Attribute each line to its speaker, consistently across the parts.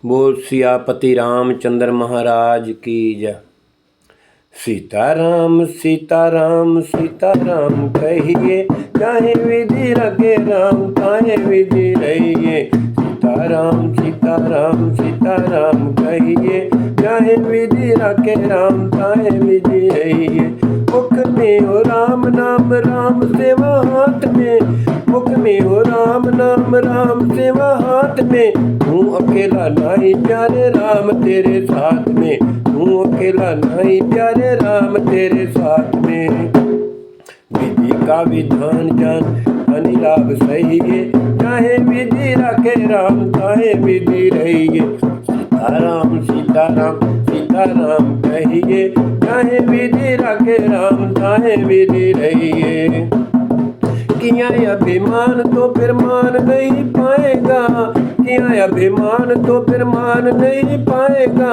Speaker 1: बोल सियापति रामचंद्र महाराज की जय। सीताराम सीताराम सीताराम कहिए, चाहे विधि रखे राम चाहे विधि रहिए। सीताराम सीताराम सीताराम कहिए, चाहे विधि रखे राम चाहे विधि रहिए। मुख में हो राम नाम राम सेवा हाथ में, मुख में हो राम नाम राम सेवा हाथ में। तू अकेला नहीं प्यारे राम तेरे साथ में, तू अकेला नहीं प्यारे राम तेरे साथ में। विधि का विधान जान अनिलाभ सही है, चाहे विधि रखे राम चाहे विधि रहिए। सीताराम सीताराम सीताराम कहिए, चाहे विधि रखे राम चाहे विधि रहिए। किया अभिमान तो फिर मान नहीं पाएगा, किया अभिमान तो फिर मान नहीं पाएगा।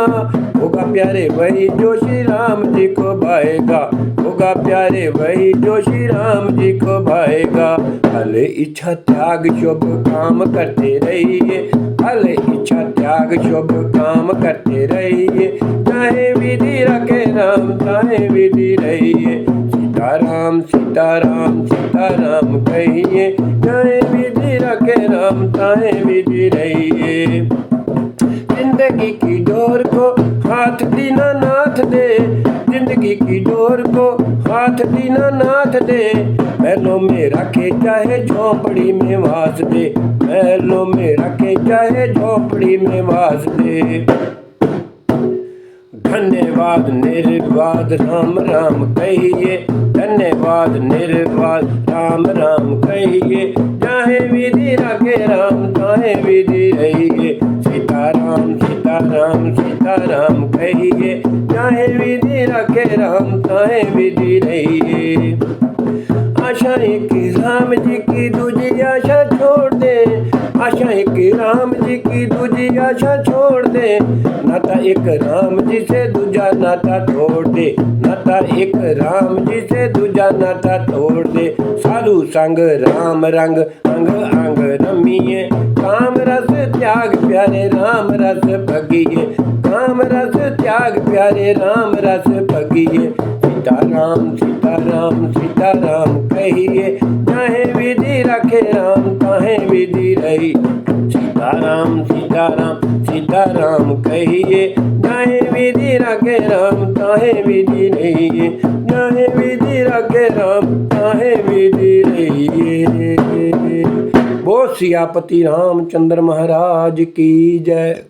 Speaker 1: होगा प्यारे वही जो श्री राम जी को भाएगा, होगा प्यारे वही जो श्री राम जी को भाएगा। भले इच्छा त्याग शुभ काम करते रहिए, भले इच्छा त्याग शुभ काम करते रहिए। चाहे विधि रखे राम चाहे विधि रहिए। सीताराम सीताराम सीताराम कहिए, चाहे विधि रखे राम चाहे विधि रहिए। जिंदगी की डोर को हाथ दीनानाथ दे, जिंदगी की डोर को हाथ दीनानाथ दे। महलों में रखे चाहे झोंपड़ी में वास दे, महलों में रखे चाहे झोंपड़ी में वास दे। धन्यवाद निर्वाद राम राम कहिए, धन्यवाद निर्वाद राम राम कहिए। चाहे विधि रखे राम चाहे विधि रहिए। सीताराम सीताराम सीताराम कहिए, चाहे विधि रखे राम चाहे विधि रहिए। आशा एक राम जी की दूजी आशा छोड़ दे, आशा एक राम जी की दूजी आशा छोड़ दे। नाता एक राम जी से दूजा नाता तोड़ दे, नाता एक राम जी से दूजा नाता तोड़ दे। साधु संग राम रंग अंग अंग रमिए, काम रस त्याग प्यारे राम रस भगिए, काम रस त्याग प्यारे राम रस भगिए। सीताराम सीताराम सीताराम कहिए, चाहे विधि रखे राम चाहे विधि रही। सीताराम सीताराम सीताराम कहिए, चाहे विधि रखे राम चाहे विधि रहिए, चाहे विधि रखे राम चाहे विधि रहिए। बोल सियापति रामचंद्र महाराज की जय।